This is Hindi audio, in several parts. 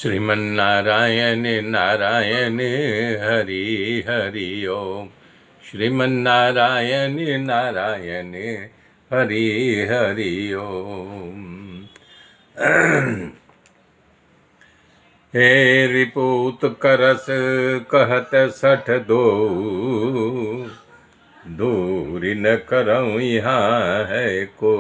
श्रीमन्नारायण नारायण हरि हरि ओम। श्रीमन्नारायण नारायण हरि हरि ओम। हे रिपूत करस कहत सठ दो, दूरी न करऊँ यहाँ है को।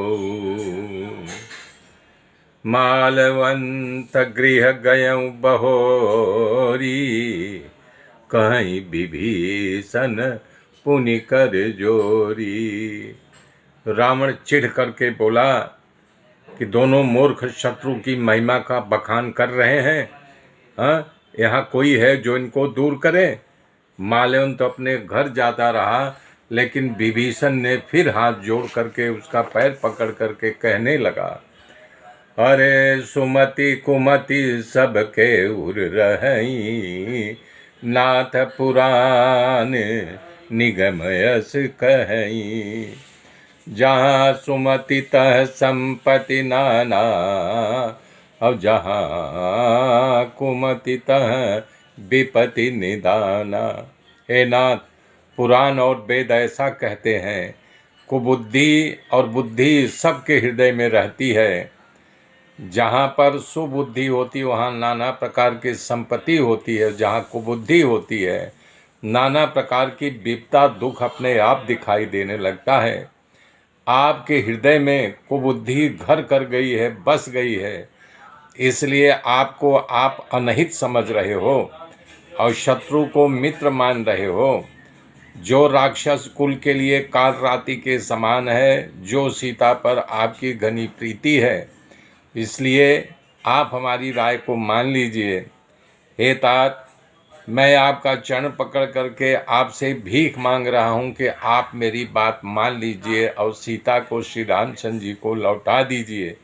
मालवंत गृह गयऊँ बहोरी, कहीं विभीषण पुनि कर जोरी। रावण चिढ़ करके बोला कि दोनों मूर्ख शत्रु की महिमा का बखान कर रहे हैं। हाँ, यहाँ कोई है जो इनको दूर करे। माल्यवंत तो अपने घर जाता रहा, लेकिन विभीषण ने फिर हाथ जोड़ करके उसका पैर पकड़ करके कहने लगा, अरे सुमति कुमति सबके उर रही, नाथ पुराण निगमयस कहीं। जहाँ सुमति तह संपत्ति नाना, अब जहाँ कुमति तह विपत्ति निदाना। हे नाथ, पुराण और वेद ऐसा कहते हैं, कुबुद्धि और बुद्धि सबके हृदय में रहती है। जहाँ पर सुबुद्धि होती वहाँ नाना प्रकार की संपत्ति होती है, जहाँ कुबुद्धि होती है नाना प्रकार की विपदा दुख अपने आप दिखाई देने लगता है। आपके हृदय में कुबुद्धि घर कर गई है, बस गई है, इसलिए आपको आप अनहित समझ रहे हो और शत्रु को मित्र मान रहे हो। जो राक्षस कुल के लिए काल रात्रि के समान है, जो सीता पर आपकी घनी प्रीति है, इसलिए आप हमारी राय को मान लीजिए। हे तात, मैं आपका चरण पकड़ करके आपसे भीख मांग रहा हूँ कि आप मेरी बात मान लीजिए और सीता को श्री रामचंद्र जी को लौटा दीजिए,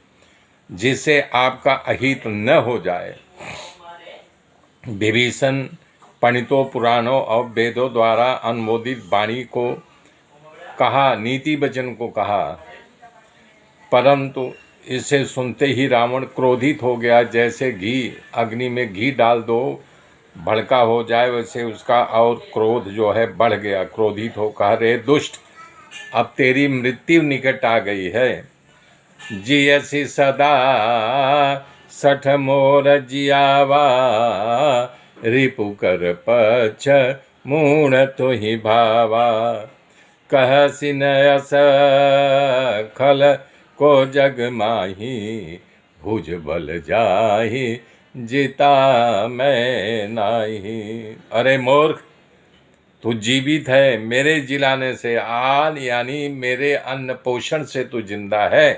जिससे आपका अहित न हो जाए। विभीषण पंडितों, पुराणों और वेदों द्वारा अनुमोदित वाणी को कहा, नीति वचन को कहा, परंतु इसे सुनते ही रावण क्रोधित हो गया। जैसे घी अग्नि में घी डाल दो भड़का हो जाए, वैसे उसका और क्रोध जो है बढ़ गया। क्रोधित हो कहा, रे दुष्ट, अब तेरी मृत्यु निकट आ गई है। जियसि सदा सठ मोर जियावा, रिपु कर पछ मूण तुहि भावा। कहसि नयस खल को जग माही, भुज बल जाहि जिता मैं नाही। अरे मूर्ख, तू जीवित है, मेरे जिलाने से, आन यानी मेरे अन्न पोषण से तू जिंदा है।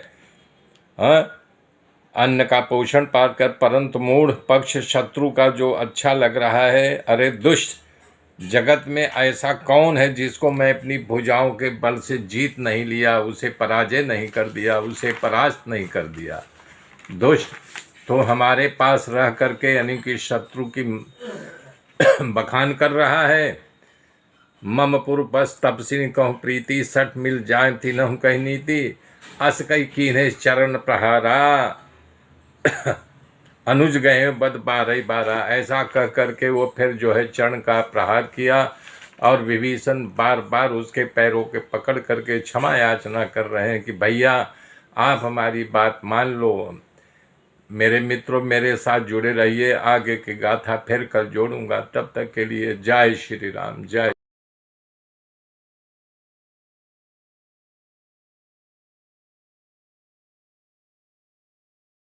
हाँ, अन्न का पोषण पाकर, परंतु मूढ़ पक्ष शत्रु का जो अच्छा लग रहा है। अरे दुष्ट, जगत में ऐसा कौन है जिसको मैं अपनी भुजाओं के बल से जीत नहीं लिया, उसे पराजय नहीं कर दिया, उसे परास्त नहीं कर दिया। दुष्ट, तो हमारे पास रह करके यानी कि शत्रु की बखान कर रहा है। मम पुर बस तपसिन कहूँ प्रीति, सठ मिल जाए तीनहु कही नीति। अस कई कीन्हे चरण प्रहारा, अनुज गए बद 12 ऐसा कह करके वो फिर जो है चरण का प्रहार किया। और विभीषण बार बार उसके पैरों के पकड़ करके क्षमा याचना कर रहे हैं कि भैया आप हमारी बात मान लो। मेरे मित्रों, मेरे साथ जुड़े रहिए, आगे की गाथा फिर कल जोड़ूंगा। तब तक के लिए जय श्री राम, जय।